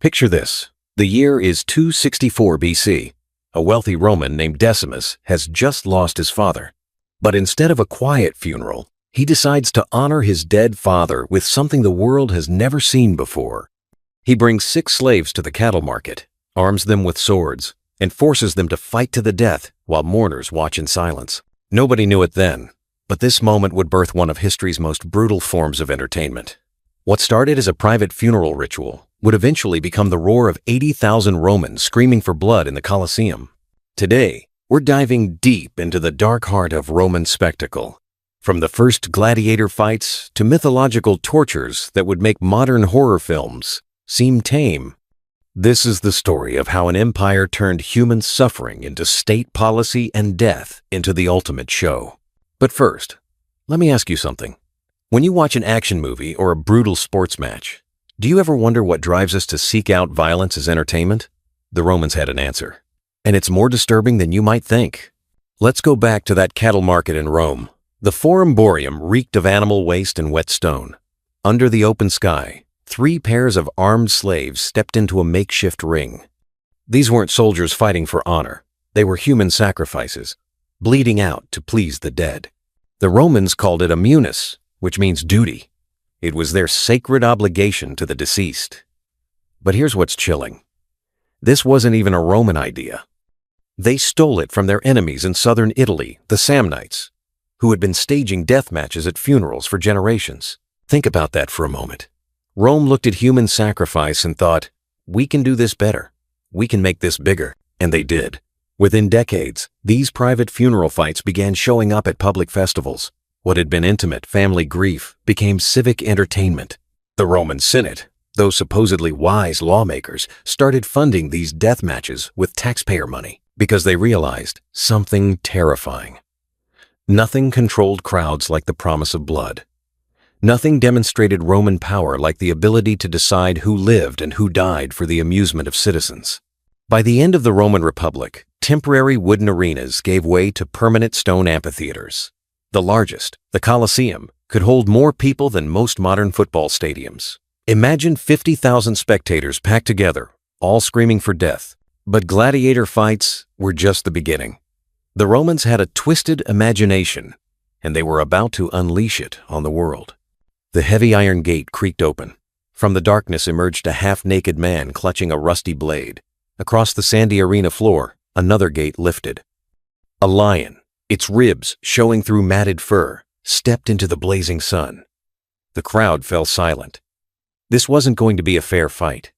Picture this. The year is 264 BC. A wealthy Roman named Decimus has just lost his father. But instead of a quiet funeral, he decides to honor his dead father with something the world has never seen before. He brings 6 slaves to the cattle market, arms them with swords, and forces them to fight to the death while mourners watch in silence. Nobody knew it then, but this moment would birth one of history's most brutal forms of entertainment. What started as a private funeral ritual would eventually become the roar of 80,000 Romans screaming for blood in the Colosseum. Today, we're diving deep into the dark heart of Roman spectacle. From the first gladiator fights to mythological tortures that would make modern horror films seem tame. This is the story of how an empire turned human suffering into state policy and death into the ultimate show. But first, let me ask you something. When you watch an action movie or a brutal sports match, do you ever wonder what drives us to seek out violence as entertainment? The Romans had an answer. And it's more disturbing than you might think. Let's go back to that cattle market in Rome. The Forum Boarium reeked of animal waste and wet stone. Under the open sky, 3 pairs of armed slaves stepped into a makeshift ring. These weren't soldiers fighting for honor. They were human sacrifices, bleeding out to please the dead. The Romans called it a munus, which means duty. It was their sacred obligation to the deceased. But here's what's chilling. This wasn't even a Roman idea. They stole it from their enemies in southern Italy, the Samnites, who had been staging death matches at funerals for generations. Think about that for a moment. Rome looked at human sacrifice and thought, we can do this better. We can make this bigger. And they did. Within decades, these private funeral fights began showing up at public festivals. What had been intimate family grief became civic entertainment. The Roman Senate, those supposedly wise lawmakers, started funding these death matches with taxpayer money because they realized something terrifying. Nothing controlled crowds like the promise of blood. Nothing demonstrated Roman power like the ability to decide who lived and who died for the amusement of citizens. By the end of the Roman Republic, temporary wooden arenas gave way to permanent stone amphitheaters. The largest, the Colosseum, could hold more people than most modern football stadiums. Imagine 50,000 spectators packed together, all screaming for death. But gladiator fights were just the beginning. The Romans had a twisted imagination, and they were about to unleash it on the world. The heavy iron gate creaked open. From the darkness emerged a half-naked man clutching a rusty blade. Across the sandy arena floor, another gate lifted. A lion, its ribs showing through matted fur, stepped into the blazing sun. The crowd fell silent. This wasn't going to be a fair fight.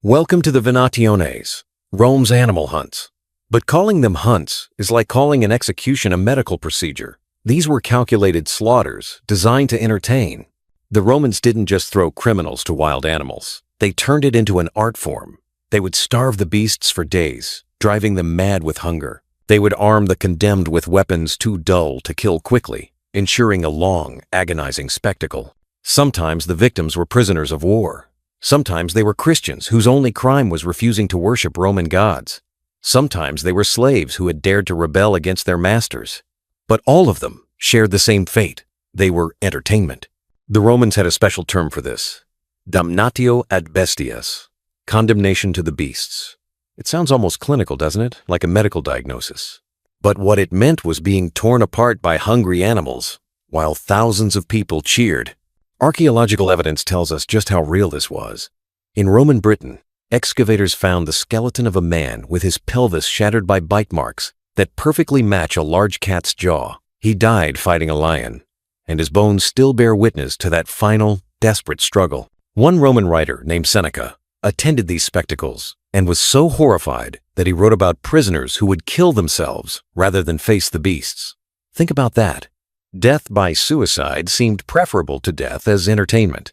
Welcome to the Venationes, Rome's animal hunts. But calling them hunts is like calling an execution a medical procedure. These were calculated slaughters designed to entertain. The Romans didn't just throw criminals to wild animals. They turned it into an art form. They would starve the beasts for days, driving them mad with hunger. They would arm the condemned with weapons too dull to kill quickly, ensuring a long, agonizing spectacle. Sometimes the victims were prisoners of war. Sometimes they were Christians whose only crime was refusing to worship Roman gods. Sometimes they were slaves who had dared to rebel against their masters. But all of them shared the same fate. They were entertainment. The Romans had a special term for this. Damnatio ad bestias. Condemnation to the beasts. It sounds almost clinical, doesn't it? Like a medical diagnosis. But what it meant was being torn apart by hungry animals, while thousands of people cheered. Archaeological evidence tells us just how real this was. In Roman Britain, excavators found the skeleton of a man with his pelvis shattered by bite marks that perfectly match a large cat's jaw. He died fighting a lion, and his bones still bear witness to that final, desperate struggle. One Roman writer named Seneca attended these spectacles and was so horrified that he wrote about prisoners who would kill themselves rather than face the beasts. Think about that. Death by suicide seemed preferable to death as entertainment.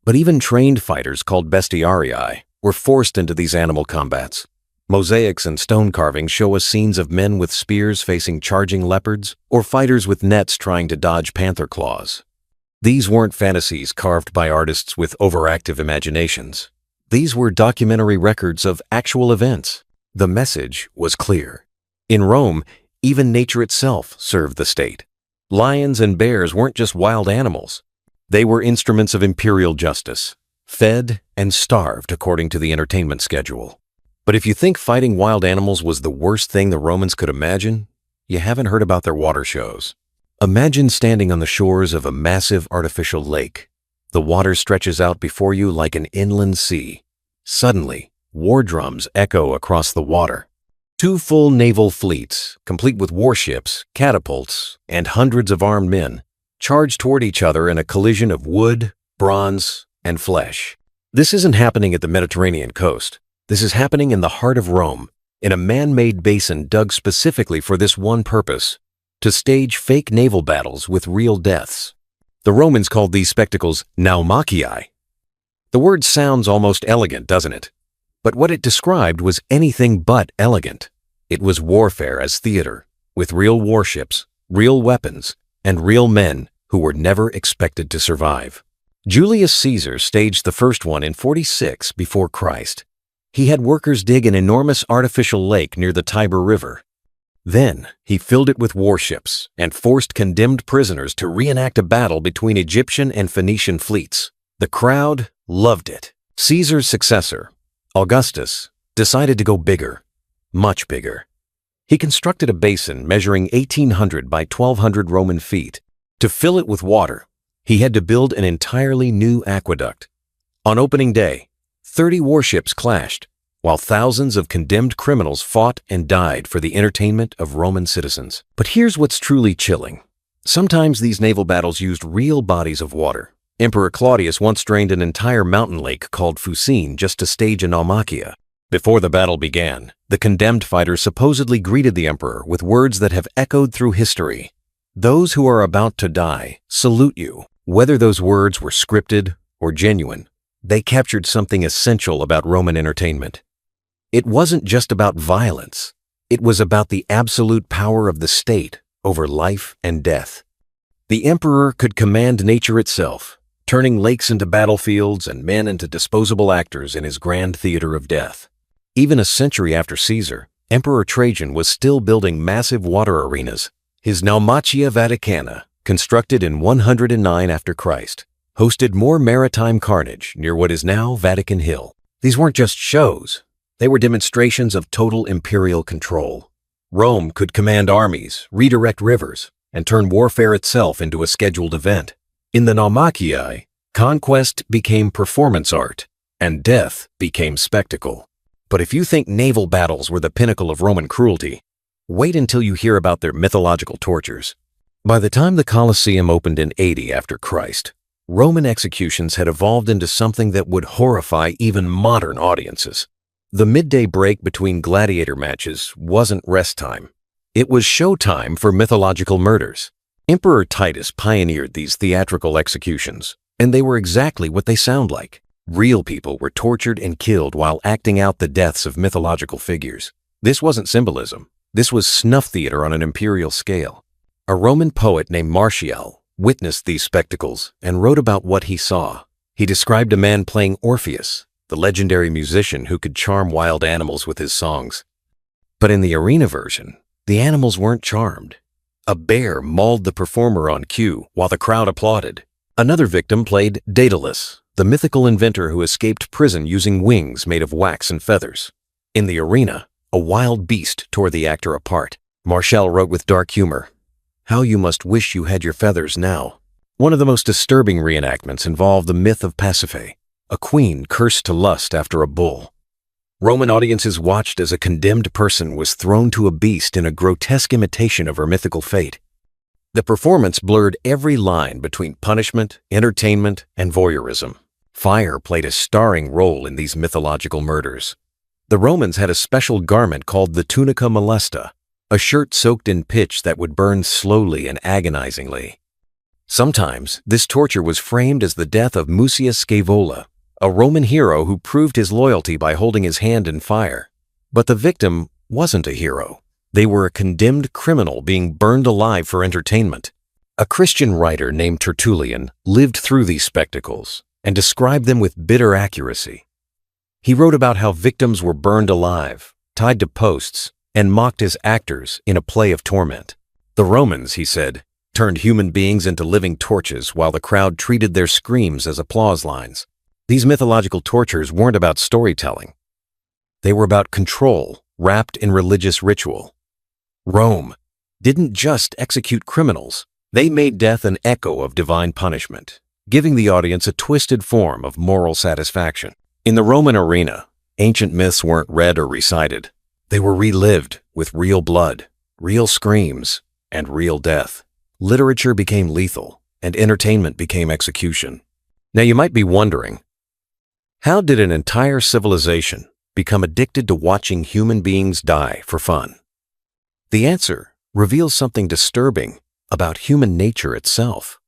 But even trained fighters called bestiarii were forced into these animal combats. Mosaics and stone carvings show us scenes of men with spears facing charging leopards or fighters with nets trying to dodge panther claws. These weren't fantasies carved by artists with overactive imaginations. These were documentary records of actual events. The message was clear. In Rome, even nature itself served the state. Lions and bears weren't just wild animals. They were instruments of imperial justice. fed, and starved according to the entertainment schedule. But if you think fighting wild animals was the worst thing the Romans could imagine, you haven't heard about their water shows. Imagine standing on the shores of a massive artificial lake. The water stretches out before you like an inland sea. Suddenly, war drums echo across the water. Two full naval fleets, complete with warships, catapults, and hundreds of armed men, charge toward each other in a collision of wood, bronze, and flesh. This isn't happening at the Mediterranean coast. This is happening in the heart of Rome, in a man-made basin dug specifically for this one purpose: to stage fake naval battles with real deaths. The Romans called these spectacles naumachii. The word sounds almost elegant, doesn't it? But what it described was anything but elegant. It was warfare as theater, with real warships, real weapons, and real men who were never expected to survive. Julius Caesar staged the first one in 46 before Christ. He had workers dig an enormous artificial lake near the Tiber River. Then he filled it with warships and forced condemned prisoners to reenact a battle between Egyptian and Phoenician fleets. The crowd loved it. Caesar's successor, Augustus, decided to go bigger, much bigger. He constructed a basin measuring 1,800 by 1,200 Roman feet. To fill it with water, he had to build an entirely new aqueduct. On opening day, 30 warships clashed, while thousands of condemned criminals fought and died for the entertainment of Roman citizens. But here's what's truly chilling. Sometimes these naval battles used real bodies of water. Emperor Claudius once drained an entire mountain lake called Fucine just to stage a naumachia. Before the battle began, the condemned fighters supposedly greeted the emperor with words that have echoed through history. "Those who are about to die salute you." Whether those words were scripted or genuine, they captured something essential about Roman entertainment. It wasn't just about violence. It was about the absolute power of the state over life and death. The emperor could command nature itself, turning lakes into battlefields and men into disposable actors in his grand theater of death. Even a century after Caesar, Emperor Trajan was still building massive water arenas. His Naumachia Vaticana, constructed in 109 after Christ, hosted more maritime carnage near what is now Vatican Hill. These weren't just shows. They were demonstrations of total imperial control. Rome could command armies, redirect rivers, and turn warfare itself into a scheduled event. In the Naumachii, conquest became performance art, and death became spectacle. But if you think naval battles were the pinnacle of Roman cruelty, wait until you hear about their mythological tortures. By the time the Colosseum opened in 80 after Christ, Roman executions had evolved into something that would horrify even modern audiences. The midday break between gladiator matches wasn't rest time. It was showtime for mythological murders. Emperor Titus pioneered these theatrical executions, and they were exactly what they sound like. Real people were tortured and killed while acting out the deaths of mythological figures. This wasn't symbolism. This was snuff theater on an imperial scale. A Roman poet named Martial witnessed these spectacles and wrote about what he saw. He described a man playing Orpheus, the legendary musician who could charm wild animals with his songs. But in the arena version, the animals weren't charmed. A bear mauled the performer on cue while the crowd applauded. Another victim played Daedalus, the mythical inventor who escaped prison using wings made of wax and feathers. In the arena, a wild beast tore the actor apart. Martial wrote with dark humor, "How you must wish you had your feathers now." One of the most disturbing reenactments involved the myth of Pasiphae, a queen cursed to lust after a bull. Roman audiences watched as a condemned person was thrown to a beast in a grotesque imitation of her mythical fate. The performance blurred every line between punishment, entertainment, and voyeurism. Fire played a starring role in these mythological murders. The Romans had a special garment called the tunica molesta, a shirt soaked in pitch that would burn slowly and agonizingly. Sometimes, this torture was framed as the death of Mucius Scaevola, a Roman hero who proved his loyalty by holding his hand in fire. But the victim wasn't a hero. They were a condemned criminal being burned alive for entertainment. A Christian writer named Tertullian lived through these spectacles and described them with bitter accuracy. He wrote about how victims were burned alive, tied to posts, and mocked as actors in a play of torment. The Romans, he said, turned human beings into living torches while the crowd treated their screams as applause lines. These mythological tortures weren't about storytelling. They were about control, wrapped in religious ritual. Rome didn't just execute criminals. They made death an echo of divine punishment, giving the audience a twisted form of moral satisfaction. In the Roman arena, ancient myths weren't read or recited. They were relived with real blood, real screams, and real death. Literature became lethal, and entertainment became execution. Now you might be wondering, how did an entire civilization become addicted to watching human beings die for fun? The answer reveals something disturbing about human nature itself.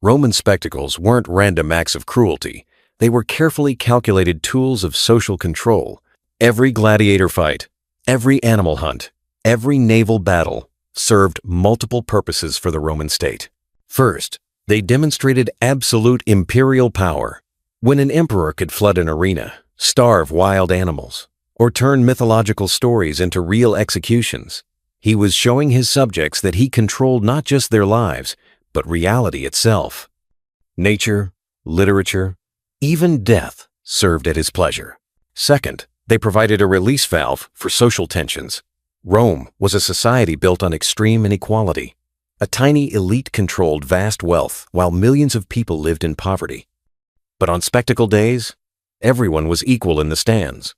Roman spectacles weren't random acts of cruelty. They were carefully calculated tools of social control. Every gladiator fight, every animal hunt, every naval battle served multiple purposes for the Roman state. First, they demonstrated absolute imperial power. When an emperor could flood an arena, starve wild animals, or turn mythological stories into real executions, he was showing his subjects that he controlled not just their lives, but reality itself. Nature, literature, even death served at his pleasure. Second, they provided a release valve for social tensions. Rome was a society built on extreme inequality. A tiny elite controlled vast wealth while millions of people lived in poverty. But on spectacle days, everyone was equal in the stands.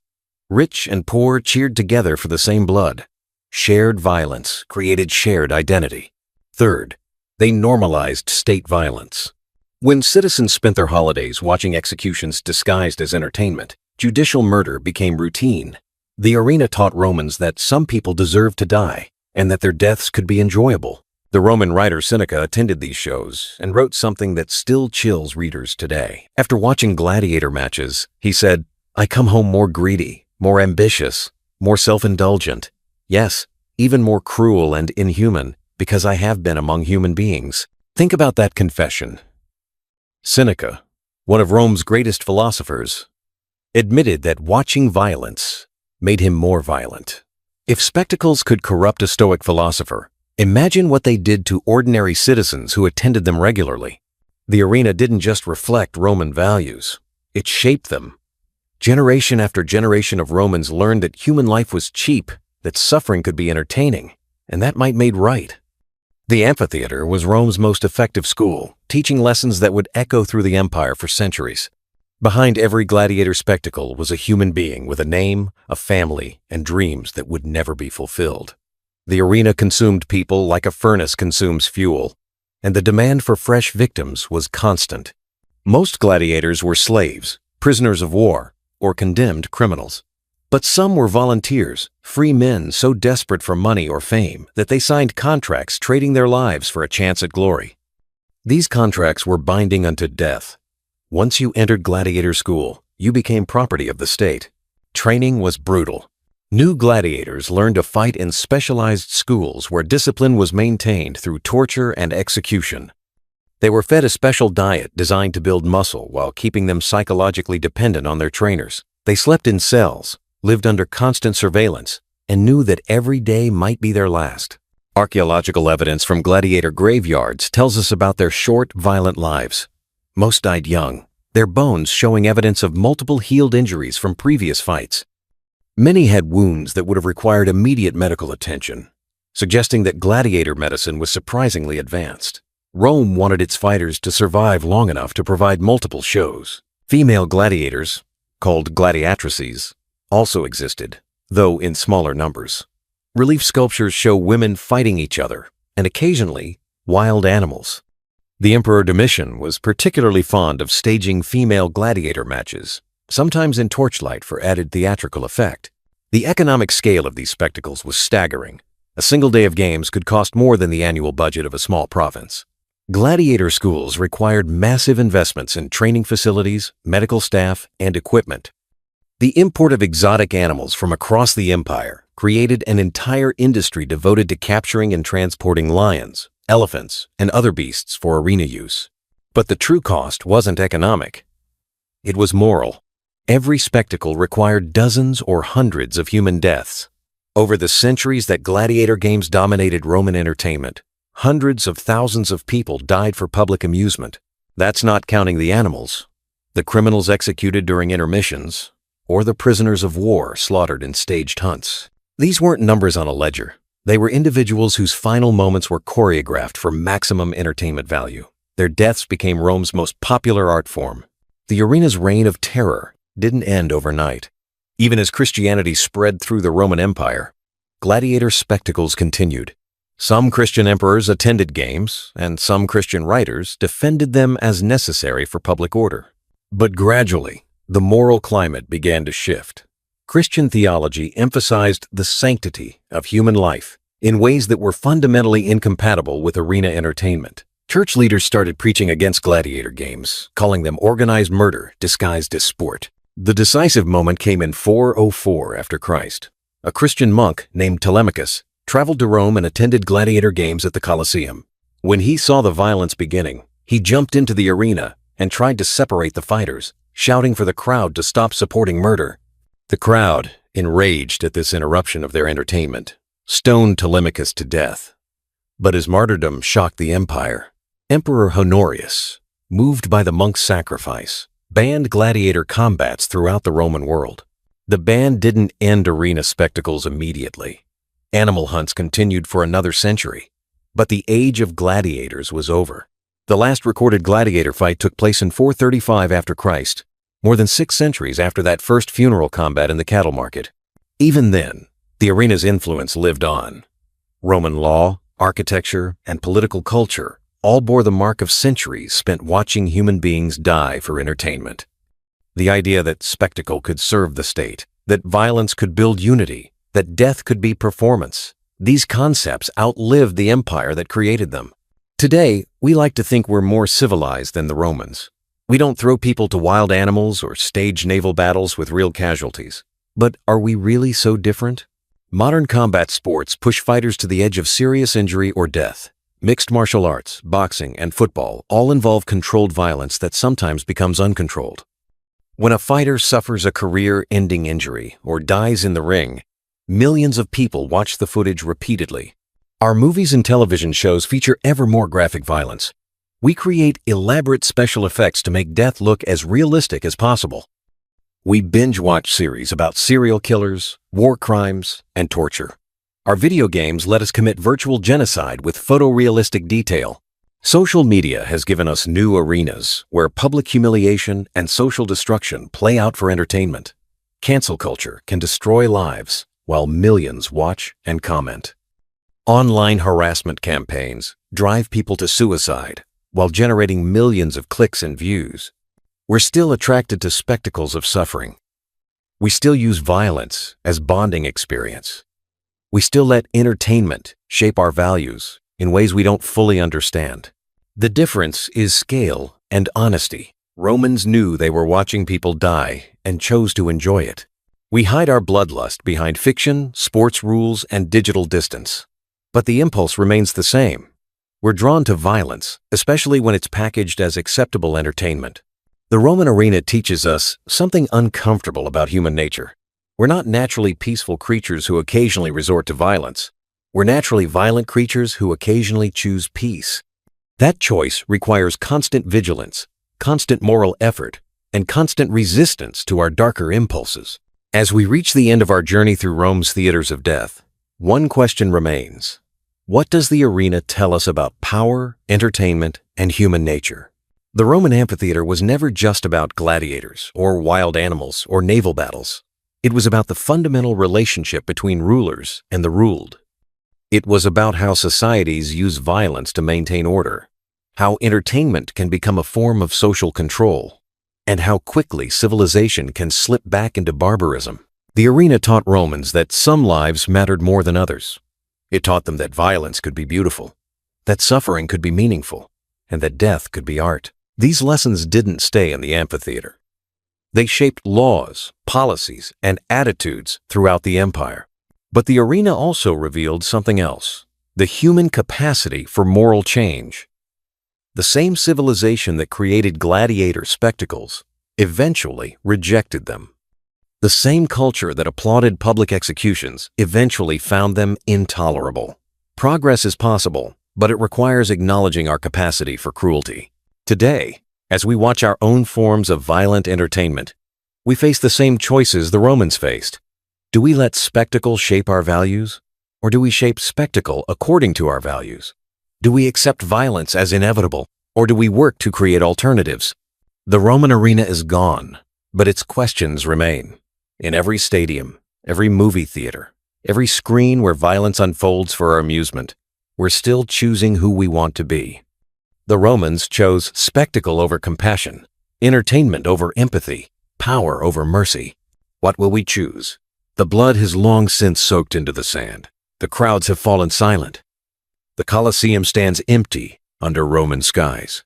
Rich and poor cheered together for the same blood. Shared violence created shared identity. Third, they normalized state violence. When citizens spent their holidays watching executions disguised as entertainment, judicial murder became routine. The arena taught Romans that some people deserved to die and that their deaths could be enjoyable. The Roman writer Seneca attended these shows and wrote something that still chills readers today. After watching gladiator matches, he said, "I come home more greedy, more ambitious, more self-indulgent. Yes, even more cruel and inhuman, because I have been among human beings." Think about that confession. Seneca, one of Rome's greatest philosophers, admitted that watching violence made him more violent. If spectacles could corrupt a Stoic philosopher, imagine what they did to ordinary citizens who attended them regularly. The arena didn't just reflect Roman values, it shaped them. Generation after generation of Romans learned that human life was cheap, that suffering could be entertaining, and that might made right. The amphitheater was Rome's most effective school, teaching lessons that would echo through the empire for centuries. Behind every gladiator spectacle was a human being with a name, a family, and dreams that would never be fulfilled. The arena consumed people like a furnace consumes fuel, and the demand for fresh victims was constant. Most gladiators were slaves, prisoners of war, or condemned criminals. But some were volunteers, free men so desperate for money or fame that they signed contracts trading their lives for a chance at glory. These contracts were binding unto death. Once you entered gladiator school, you became property of the state. Training was brutal. New gladiators learned to fight in specialized schools where discipline was maintained through torture and execution. They were fed a special diet designed to build muscle while keeping them psychologically dependent on their trainers. They slept in cells, lived under constant surveillance, and knew that every day might be their last. Archaeological evidence from gladiator graveyards tells us about their short, violent lives. Most died young, their bones showing evidence of multiple healed injuries from previous fights. Many had wounds that would have required immediate medical attention, suggesting that gladiator medicine was surprisingly advanced. Rome wanted its fighters to survive long enough to provide multiple shows. Female gladiators, called gladiatrices, also existed, though in smaller numbers. Relief sculptures show women fighting each other, and occasionally, wild animals. The Emperor Domitian was particularly fond of staging female gladiator matches, sometimes in torchlight for added theatrical effect. The economic scale of these spectacles was staggering. A single day of games could cost more than the annual budget of a small province. Gladiator schools required massive investments in training facilities, medical staff, and equipment. The import of exotic animals from across the empire created an entire industry devoted to capturing and transporting lions, elephants, and other beasts for arena use. But the true cost wasn't economic. It was moral. Every spectacle required dozens or hundreds of human deaths. Over the centuries that gladiator games dominated Roman entertainment, hundreds of thousands of people died for public amusement. That's not counting the animals. the criminals executed during intermissions, or the prisoners of war slaughtered in staged hunts. These weren't numbers on a ledger. They were individuals whose final moments were choreographed for maximum entertainment value. Their deaths became Rome's most popular art form. The arena's reign of terror didn't end overnight. Even as Christianity spread through the Roman Empire, gladiator spectacles continued. Some Christian emperors attended games, and some Christian writers defended them as necessary for public order. But gradually, the moral climate began to shift. Christian theology emphasized the sanctity of human life in ways that were fundamentally incompatible with arena entertainment. Church leaders started preaching against gladiator games, calling them organized murder disguised as sport. The decisive moment came in 404 after Christ. A Christian monk named Telemachus traveled to Rome and attended gladiator games at the Colosseum. When he saw the violence beginning, he jumped into the arena and tried to separate the fighters, shouting for the crowd to stop supporting murder. The crowd, enraged at this interruption of their entertainment, stoned Telemachus to death. But his martyrdom shocked the empire. Emperor Honorius, moved by the monk's sacrifice, banned gladiator combats throughout the Roman world. The ban didn't end arena spectacles immediately. Animal hunts continued for another century, but the age of gladiators was over. The last recorded gladiator fight took place in 435 after Christ, more than 6 centuries after that first funeral combat in the cattle market. Even then, the arena's influence lived on. Roman law, architecture, and political culture all bore the mark of centuries spent watching human beings die for entertainment. The idea that spectacle could serve the state, that violence could build unity, that death could be performance, these concepts outlived the empire that created them. Today, we like to think we're more civilized than the Romans. We don't throw people to wild animals or stage naval battles with real casualties. But are we really so different? Modern combat sports push fighters to the edge of serious injury or death. Mixed martial arts, boxing, and football all involve controlled violence that sometimes becomes uncontrolled. When a fighter suffers a career-ending injury or dies in the ring, millions of people watch the footage repeatedly. Our movies and television shows feature ever more graphic violence. We create elaborate special effects to make death look as realistic as possible. We binge-watch series about serial killers, war crimes, and torture. Our video games let us commit virtual genocide with photorealistic detail. Social media has given us new arenas where public humiliation and social destruction play out for entertainment. Cancel culture can destroy lives while millions watch and comment. Online harassment campaigns drive people to suicide while generating millions of clicks and views. We're still attracted to spectacles of suffering. We still use violence as bonding experience. We still let entertainment shape our values in ways we don't fully understand. The difference is scale and honesty. Romans knew they were watching people die and chose to enjoy it. We hide our bloodlust behind fiction, sports rules, and digital distance. But the impulse remains the same. We're drawn to violence, especially when it's packaged as acceptable entertainment. The Roman arena teaches us something uncomfortable about human nature. We're not naturally peaceful creatures who occasionally resort to violence. We're naturally violent creatures who occasionally choose peace. That choice requires constant vigilance, constant moral effort, and constant resistance to our darker impulses. As we reach the end of our journey through Rome's theaters of death, one question remains. What does the arena tell us about power, entertainment, and human nature? The Roman amphitheater was never just about gladiators, or wild animals, or naval battles. It was about the fundamental relationship between rulers and the ruled. It was about how societies use violence to maintain order, how entertainment can become a form of social control, and how quickly civilization can slip back into barbarism. The arena taught Romans that some lives mattered more than others. It taught them that violence could be beautiful, that suffering could be meaningful, and that death could be art. These lessons didn't stay in the amphitheater. They shaped laws, policies, and attitudes throughout the empire. But the arena also revealed something else, the human capacity for moral change. The same civilization that created gladiator spectacles eventually rejected them. The same culture that applauded public executions eventually found them intolerable. Progress is possible, but it requires acknowledging our capacity for cruelty. Today, As we watch our own forms of violent entertainment, we face the same choices the Romans faced. Do we let spectacle shape our values? Or do we shape spectacle according to our values? Do we accept violence as inevitable? Or do we work to create alternatives? The Roman arena is gone, but its questions remain. In every stadium, every movie theater, every screen where violence unfolds for our amusement, we're still choosing who we want to be. The Romans chose spectacle over compassion, entertainment over empathy, power over mercy. What will we choose? The blood has long since soaked into the sand. The crowds have fallen silent. The Colosseum stands empty under Roman skies.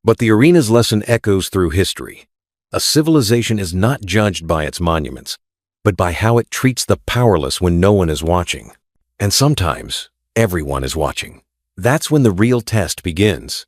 But the arena's lesson echoes through history. A civilization is not judged by its monuments, but by how it treats the powerless when no one is watching. And sometimes, everyone is watching. That's when the real test begins.